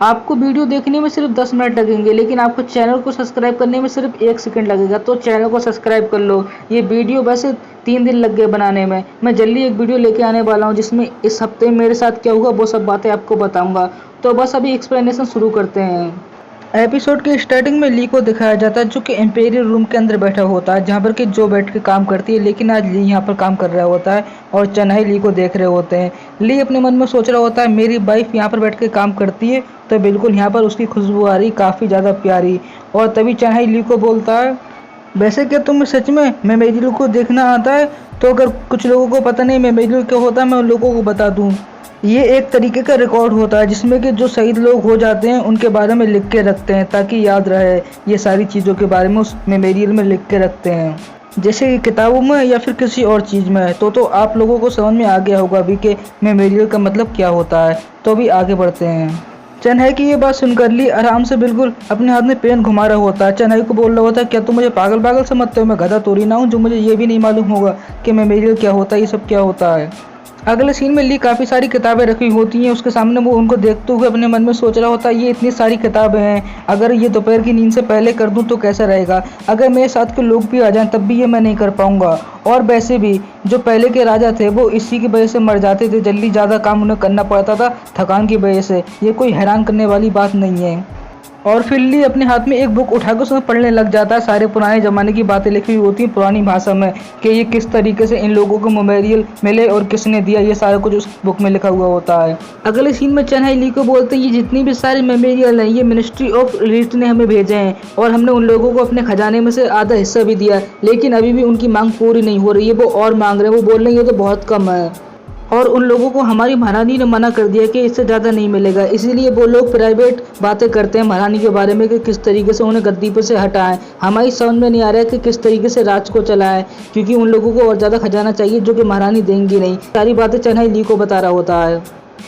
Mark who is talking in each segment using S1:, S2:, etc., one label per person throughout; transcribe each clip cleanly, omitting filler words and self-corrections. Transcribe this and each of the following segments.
S1: आपको वीडियो देखने में सिर्फ 10 मिनट लगेंगे, लेकिन आपको चैनल को सब्सक्राइब करने में सिर्फ 1 सेकंड लगेगा। तो चैनल को सब्सक्राइब कर लो। ये वीडियो वैसे 3 दिन लग गए बनाने में। मैं जल्दी एक वीडियो लेके आने वाला हूँ जिसमें इस हफ्ते मेरे साथ क्या हुआ वो सब बातें आपको बताऊंगा। तो बस अभी एक्सप्लेनेशन शुरू करते हैं। एपिसोड के स्टार्टिंग में ली को दिखाया जाता है जो कि एम्पेरियल रूम के अंदर बैठा होता है, जहाँ पर कि जो बैठ के काम करती है, लेकिन आज ली यहाँ पर काम कर रहा होता है और चन्हाई ली को देख रहे होते हैं। ली अपने मन में सोच रहा होता है मेरी वाइफ यहाँ पर बैठ के काम करती है तो बिल्कुल यहाँ पर उसकी खुशबू आ रही काफ़ी ज़्यादा प्यारी। और तभी चन्हाई ली को बोलता है वैसे क्या तुम्हें सच में मेमोरियल को देखना आता है? तो अगर कुछ लोगों को पता नहीं मेमोरियल क्या होता है मैं उन लोगों को बता दूँ। ये एक तरीके का रिकॉर्ड होता है जिसमें कि जो शहीद लोग हो जाते हैं उनके बारे में लिख के रखते हैं ताकि याद रहे। ये सारी चीज़ों के बारे में उस मेमोरियल में लिख के रखते हैं, जैसे कि किताबों में या फिर किसी और चीज़ में। तो आप लोगों को समझ में आ गया होगा अभी कि मेमोरियल का मतलब क्या होता है। तो अभी आगे बढ़ते हैं। चन्हाई की ये बात सुनकर ली आराम से बिल्कुल अपने हाथ में पेन घुमा रहा होता है। चन्हाई को बोल रहा होता है क्या तुम मुझे पागल पागल समझते हो? मैं गधा तोड़ी ना हूँ जो मुझे ये भी नहीं मालूम होगा कि मेमोरियल क्या होता है, ये सब क्या होता है। अगले सीन में ली काफ़ी सारी किताबें रखी होती हैं उसके सामने। वो उनको देखते हुए अपने मन में सोच रहा होता है ये इतनी सारी किताबें हैं, अगर ये दोपहर की नींद से पहले कर दूं तो कैसा रहेगा? अगर मेरे साथ के लोग भी आ जाएं तब भी ये मैं नहीं कर पाऊंगा। और वैसे भी जो पहले के राजा थे वो इसी की वजह से मर जाते थे, जल्दी ज़्यादा काम उन्हें करना पड़ता था थकान की वजह से। ये कोई हैरान करने वाली बात नहीं है। और फिर ली अपने हाथ में एक बुक उठाकर उसमें पढ़ने लग जाता है। सारे पुराने ज़माने की बातें लिखी हुई होती हैं पुरानी भाषा में कि ये किस तरीके से इन लोगों को मेमोरियल मिले और किसने दिया, ये सारा कुछ उस बुक में लिखा हुआ होता है। अगले सीन में चन्हाई ली को बोलते हैं ये जितनी भी सारे मेमोरियल हैं ये मिनिस्ट्री ऑफ रिलीजन ने हमें भेजे हैं और हमने उन लोगों को अपने खजाने में से आधा हिस्सा भी दिया, लेकिन अभी भी उनकी मांग पूरी नहीं हो रही है। वो और मांग रहे हैं। वो बोल रहे हैं ये तो बहुत कम है और उन लोगों को हमारी महारानी ने मना कर दिया कि इससे ज़्यादा नहीं मिलेगा। इसीलिए वो लोग प्राइवेट बातें करते हैं महारानी के बारे में कि किस तरीके से उन्हें गद्दी पर से हटाएं। हमारी समझ में नहीं आ रहा है कि किस तरीके से राज को चलाएं, क्योंकि उन लोगों को और ज़्यादा खजाना चाहिए जो कि महारानी देंगी नहीं। सारी बातें चन्हाई ली को बता रहा होता है।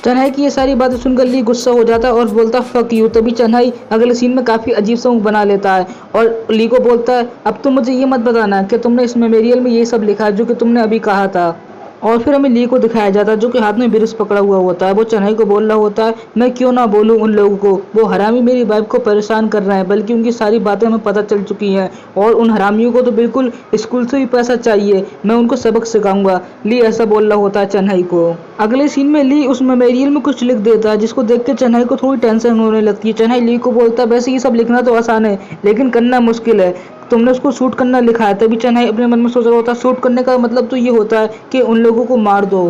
S1: चन्हाई की ये सारी बातें सुनकर ली गुस्सा हो जाता है और बोलता फक यू। तभी चन्हाई अगले सीन में काफ़ी अजीब सा मुंह बना लेता है और ली को बोलता है अब तुम मुझे ये मत बताना कि तुमने इस मेमोरियल में ये सब लिखा है जो कि तुमने अभी कहा था। और फिर हमें ली को दिखाया जाता है जो कि हाथ में ब्रश पकड़ा हुआ होता है। वो चन्हाई को बोल रहा होता है मैं क्यों ना बोलूं उन लोगों को, वो हरामी मेरी वाइफ को परेशान कर रहे हैं, बल्कि उनकी सारी बातें हमें पता चल चुकी हैं और उन हरामियों को तो बिल्कुल स्कूल से भी पैसा चाहिए, मैं उनको सबक सिखाऊंगा। ली ऐसा बोल रहा होता है चन्हाई को। अगले सीन में ली उस मेमोरियल में कुछ लिख देता है जिसको देख के चन्हाई को थोड़ी टेंशन होने लगती है। चन्हाई ली को बोलता है वैसे ये सब लिखना तो आसान है लेकिन करना मुश्किल है, तुमने उसको शूट करना लिखा है। तभी चन्हाई अपने मन में सोच रहा होता है शूट करने का मतलब तो ये होता है कि उन लोगों को मार दो।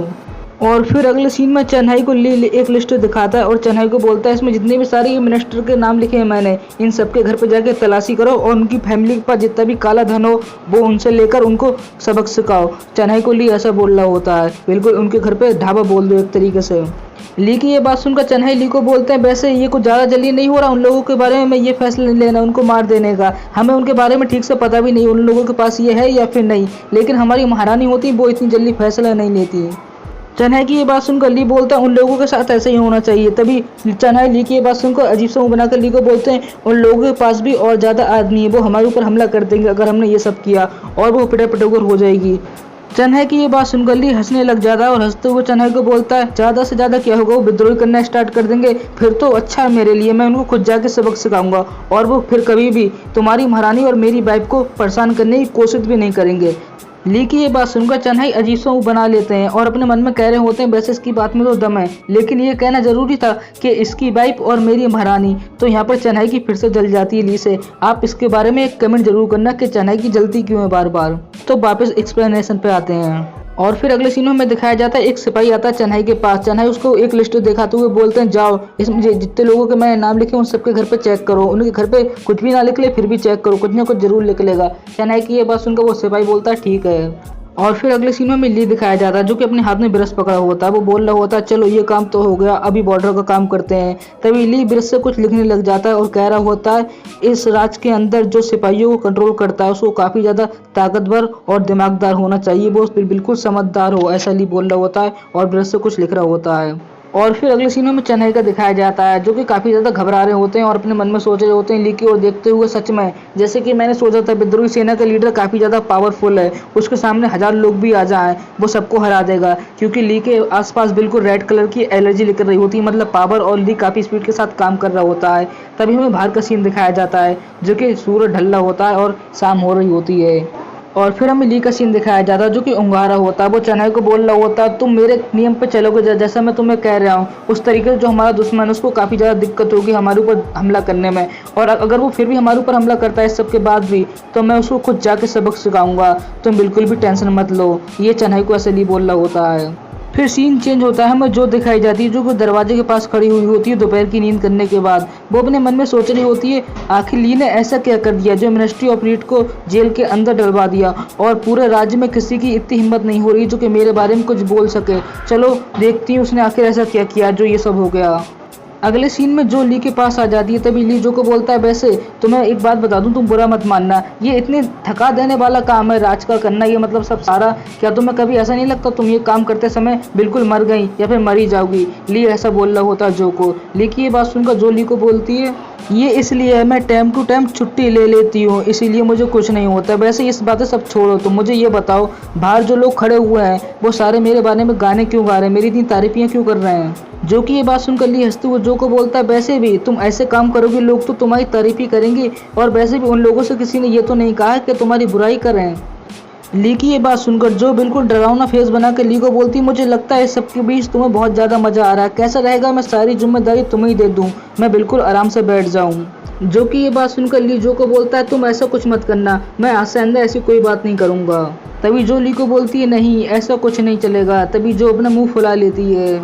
S1: और फिर अगले सीन में चन्हाई को ली एक लिस्ट दिखाता है और चन्हाई को बोलता है इसमें जितने भी सारे मिनिस्टर के नाम लिखे हैं मैंने, इन सबके घर पे जाके तलाशी करो और उनकी फैमिली के पास जितना भी काला धन हो वो उनसे लेकर उनको सबक सिखाओ। चन्हाई को ली ऐसा बोल रहा होता है, बिल्कुल उनके घर पे ढाबा बोल दो एक तरीके से। ली की ये बात सुनकर चन्हाई ली को बोलते हैं वैसे ये कुछ ज़्यादा जल्दी नहीं हो रहा उन लोगों के बारे में ये फैसला नहीं लेना उनको मार देने का, हमें उनके बारे में ठीक से पता भी नहीं उन लोगों के पास ये है या फिर नहीं, लेकिन हमारी महारानी होती वो इतनी जल्दी फैसला नहीं लेती। चन्हाई की ये बात सुनकर ली बोलता है उन लोगों के साथ ऐसे ही होना चाहिए। तभी चन्हाई ली की ये बात सुनकर अजीब सा मुंह बनाकर ली को बोलते हैं उन लोगों के पास भी और ज़्यादा आदमी है, वो हमारे ऊपर हमला कर देंगे अगर हमने ये सब किया और वो पिटा पिटोकर हो जाएगी। चन्हाई की ये बात सुनकर ली हंसने लग जाता है और हंसते हुए चन्हाई को बोलता है ज़्यादा से ज़्यादा क्या होगा, वो विद्रोह करना स्टार्ट कर देंगे फिर तो अच्छा है मेरे लिए, मैं उनको खुद जाके सबक सिखाऊंगा और वो फिर कभी भी तुम्हारी महारानी और मेरी वाइफ को परेशान करने की कोशिश भी नहीं करेंगे। ली की ये बात सुनकर चन्हाई अजीब सा बना लेते हैं और अपने मन में कह रहे होते हैं वैसे इसकी बात में तो दम है, लेकिन ये कहना जरूरी था कि इसकी वाइफ और मेरी महारानी। तो यहाँ पर चन्हाई की फिर से जल जाती है ली से। आप इसके बारे में एक कमेंट जरूर करना कि चन्हाई की जलती क्यों है बार बार। तो वापस एक्सप्लेनेशन पे आते हैं और फिर अगले सीनों में दिखाया जाता है एक सिपाही आता है चन्हाई के पास। चन्हाई उसको एक लिस्ट दिखाते हुए बोलते हैं जाओ इसमें जितने लोगों के मैंने नाम लिखे उन सबके घर पे चेक करो, उनके घर पे कुछ भी ना निकले फिर भी चेक करो, कुछ ना कुछ जरूर निकलेगा। चन्हाई की ये बात सुनकर वो सिपाही बोलता है ठीक है। और फिर अगले सीन में ली दिखाया जाता है जो कि अपने हाथ में ब्रश पकड़ा होता है। वो बोल रहा होता है चलो ये काम तो हो गया अभी बॉर्डर का काम करते हैं। तभी ली ब्रश से कुछ लिखने लग जाता है और कह रहा होता है इस राज के अंदर जो सिपाहियों को कंट्रोल करता है उसको काफ़ी ज़्यादा ताकतवर और दिमागदार होना चाहिए, वो बिल्कुल समझदार हो, ऐसा ली बोल रहा होता है और ब्रश से कुछ लिख रहा होता है। और फिर अगले सीन में चेन्नई का दिखाया जाता है जो कि काफ़ी ज़्यादा घबरा रहे होते हैं और अपने मन में सोच रहे होते हैं ली की ओर देखते हुए सच में जैसे कि मैंने सोचा था विद्रोही सेना का लीडर काफ़ी ज़्यादा पावरफुल है, उसके सामने 1000 लोग भी आ जाएं वो सबको हरा देगा, क्योंकि ली के आसपास बिल्कुल रेड कलर की एलर्जी निकल रही होती है, मतलब पावर, और ली काफ़ी स्पीड के साथ काम कर रहा होता है। तभी हमें बाहर का सीन दिखाया जाता है जो कि सूरज ढल रहा होता है और शाम हो रही होती है। और फिर हमें ली का सीन दिखाया जाता है जो कि उंगारा होता है, वो चेन्नई को बोल रहा होता है तुम मेरे नियम पे चलोगे जैसा मैं तुम्हें कह रहा हूँ उस तरीके से जो हमारा दुश्मन है उसको काफ़ी ज़्यादा दिक्कत होगी हमारे ऊपर हमला करने में, और अगर वो फिर भी हमारे ऊपर हमला करता है इस सब के बाद भी तो मैं उसको खुद जाके सबक सिखाऊंगा, तुम बिल्कुल भी टेंशन मत लो। ये चेन्नई को ऐसे ली बोल रहा होता है। फिर सीन चेंज होता है, हमें जो दिखाई जाती है जो कि दरवाजे के पास खड़ी हुई होती है दोपहर की नींद करने के बाद। वो अपने मन में सोच रही होती है आखिर ली ने ऐसा क्या कर दिया जो मिनिस्ट्री ऑफ रीड को जेल के अंदर डलवा दिया, और पूरे राज्य में किसी की इतनी हिम्मत नहीं हो रही जो कि मेरे बारे में कुछ बोल सके। चलो देखती हूँ उसने आखिर ऐसा क्या किया जो ये सब हो गया। अगले सीन में जो ली के पास आ जाती है तभी ली जो को बोलता है वैसे तो मैं एक बात बता दूं तुम बुरा मत मानना, ये इतने थका देने वाला काम है राज का करना, ये मतलब सब सारा, क्या तुम्हें कभी ऐसा नहीं लगता तुम ये काम करते समय बिल्कुल मर गई या फिर मरी जाओगी। ली ऐसा बोल रहा होता है जो को। ली की ये बात सुनकर जो ली को बोलती है ये इसलिए मैं टाइम टू टाइम छुट्टी ले लेती हूँ इसीलिए मुझे कुछ नहीं होता। वैसे इस बातें सब छोड़ो, तो मुझे ये बताओ बाहर जो लोग खड़े हुए हैं वो सारे मेरे बारे में गाने क्यों गा रहे हैं, मेरी इतनी तारीफियाँ क्यों कर रहे हैं। जो कि ये बात सुनकर ली हंसते हुए जो को बोलता है वैसे भी तुम ऐसे काम करोगे लोग तो तुम्हारी तारीफ ही करेंगे, और वैसे भी उन लोगों से किसी ने ये तो नहीं कहा कि तुम्हारी बुराई करें। ली की ये बात सुनकर जो बिल्कुल डरावना फेस बना कर ली को बोलती मुझे लगता है इस सबके बीच तुम्हें बहुत ज़्यादा मज़ा आ रहा है, कैसा रहेगा मैं सारी जिम्मेदारी तुम्हें ही दे दूँ, मैं बिल्कुल आराम से बैठ जाऊँ। जो कि ये बात सुनकर ली जो को बोलता है तुम ऐसा कुछ मत करना, मैं आज से अंदर ऐसी कोई बात नहीं करूँगा। तभी जो ली को बोलती है नहीं ऐसा कुछ नहीं चलेगा, तभी जो अपना मुँह फुला लेती है।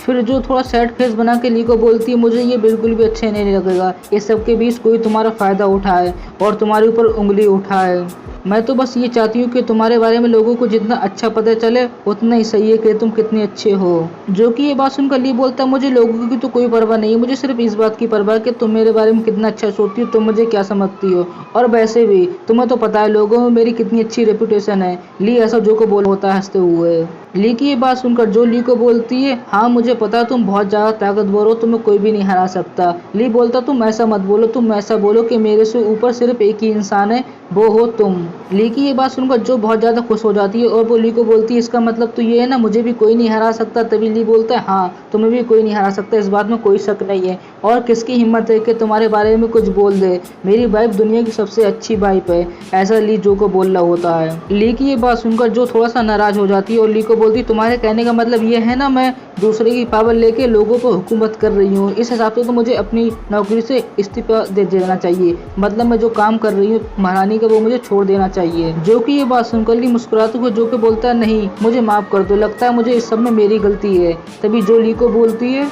S1: फिर जो थोड़ा सैड फेस बना के ली को बोलती है मुझे ये बिल्कुल भी अच्छा नहीं लगेगा ये सब के बीच कोई तुम्हारा फ़ायदा उठाए और तुम्हारे ऊपर उंगली उठाए, मैं तो बस ये चाहती हूँ कि तुम्हारे बारे में लोगों को जितना अच्छा पता चले उतना ही सही है कि तुम कितने अच्छे हो। जो कि ये बात सुनकर ली बोलता है मुझे लोगों की तो कोई परवाह नहीं है, मुझे सिर्फ इस बात की परवाह है कि तुम मेरे बारे में कितना अच्छा सोचती हो, तुम मुझे क्या समझती हो, और वैसे भी तुम्हें तो पता है लोगों में मेरी कितनी अच्छी रेपुटेशन है। ली ऐसा जो को बोल होता है हंसते हुए। ली की ये बात सुनकर जो ली को बोलती है हाँ मुझे पता है तुम बहुत ज़्यादा ताकतवर हो, तुम्हें कोई भी नहीं हरा सकता। ली बोलता तुम ऐसा मत बोलो, तुम ऐसा बोलो कि मेरे से ऊपर सिर्फ एक ही इंसान है वो हो तुम। ली की ये बात सुनकर जो बहुत ज़्यादा खुश हो जाती है और वो ली को बोलती है इसका मतलब तो ये है ना मुझे भी कोई नहीं हरा सकता। तभी ली बोलता है हाँ तुम्हें भी कोई नहीं हरा सकता, इस बात में कोई शक नहीं है, और किसकी हिम्मत है कि तुम्हारे बारे में कुछ बोल दे, मेरी वाइफ दुनिया की सबसे अच्छी वाइफ है, ऐसा ली जो को बोल रहा होता है। ली की ये बात सुनकर जो थोड़ा सा नाराज़ हो जाती है और ली को बोलती तुम्हारे कहने का मतलब ये है ना मैं दूसरे की पावर लेके लोगों पर हुकूमत कर रही हूँ, इस हिसाब से तो मुझे अपनी नौकरी से इस्तीफा दे देना चाहिए, मतलब मैं जो काम कर रही हूँ महारानी का वो मुझे छोड़ देना चाहिए। जो कि ये बात सुनकर ली मुस्कुराते हुए जो कि बोलता है नहीं मुझे माफ़ कर दो, लगता है मुझे इस सब में मेरी गलती है। तभी जो ली को बोलती है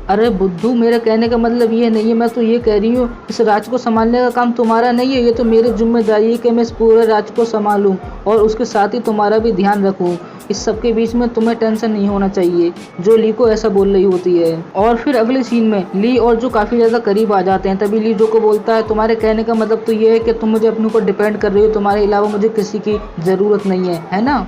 S1: अरे बुद्धू मेरे कहने का मतलब ये नहीं है, मैं तो ये कह रही हूँ इस राज्य को संभालने का काम तुम्हारा नहीं है, ये तो मेरी जिम्मेदारी है कि मैं इस पूरे राज्य को संभालूं और उसके साथ ही तुम्हारा भी ध्यान रखूं, इस सब के बीच में तुम्हें टेंशन नहीं होना चाहिए। जो ली को ऐसा बोल रही होती है। और फिर अगले सीन में ली और जो काफ़ी ज़्यादा करीब आ जाते हैं, तभी ली जो को बोलता है तुम्हारे कहने का मतलब तो ये है कि तुम मुझे अपने ऊपर डिपेंड कर रही हो, तुम्हारे अलावा मुझे किसी की ज़रूरत नहीं है ना।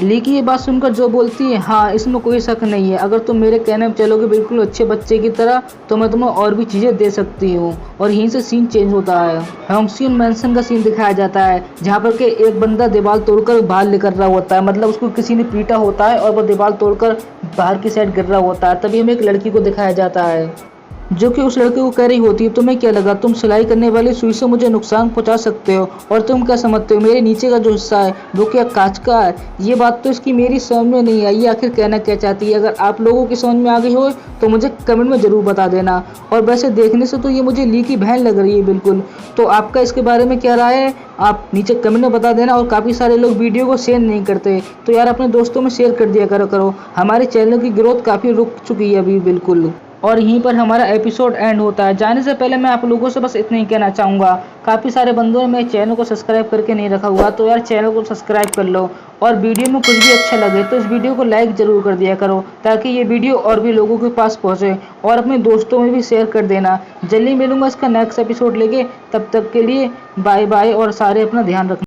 S1: ली की ये बात सुनकर जो बोलती है हाँ इसमें कोई शक नहीं है, अगर तुम मेरे कहने में चलोगे बिल्कुल अच्छे बच्चे की तरह तो मैं तुम्हें और भी चीज़ें दे सकती हूँ। और यहीं से सीन चेंज होता है, हेम्सियन मैंसन का सीन दिखाया जाता है जहाँ पर के एक बंदा दीवार तोड़कर बाहर निकल रहा होता है, मतलब उसको किसी ने पीटा होता है और वो दीवार तोड़कर बाहर की साइड गिर रहा होता है। तभी हमें एक लड़की को दिखाया जाता है जो कि उस लड़के को कह रही होती है तुम्हें क्या लगा तुम सिलाई करने वाली सुई से मुझे नुकसान पहुंचा सकते हो, और तुम क्या समझते हो मेरे नीचे का जो हिस्सा है वो क्या कांच का है। ये बात तो इसकी मेरी समझ में नहीं आई, आखिर कहना क्या चाहती है। अगर आप लोगों की समझ में आ गई हो तो मुझे कमेंट में ज़रूर बता देना। और वैसे देखने से तो ये मुझे ली की बहन लग रही है बिल्कुल, तो आपका इसके बारे में क्या राय है आप नीचे कमेंट में बता देना। और काफ़ी सारे लोग वीडियो को शेयर नहीं करते तो यार अपने दोस्तों में शेयर कर दिया करो, हमारे चैनल की ग्रोथ काफ़ी रुक चुकी है अभी बिल्कुल। और यहीं पर हमारा एपिसोड एंड होता है। जाने से पहले मैं आप लोगों से बस इतना ही कहना चाहूँगा, काफ़ी सारे बंदों ने मेरे चैनल को सब्सक्राइब करके नहीं रखा हुआ तो यार चैनल को सब्सक्राइब कर लो, और वीडियो में कुछ भी अच्छा लगे तो इस वीडियो को लाइक ज़रूर कर दिया करो ताकि ये वीडियो और भी लोगों के पास पहुँचे, और अपने दोस्तों में भी शेयर कर देना। जल्दी मिलूंगा इसका नेक्स्ट एपिसोड लेके, तब तक के लिए बाय बाय और सारे अपना ध्यान रखना।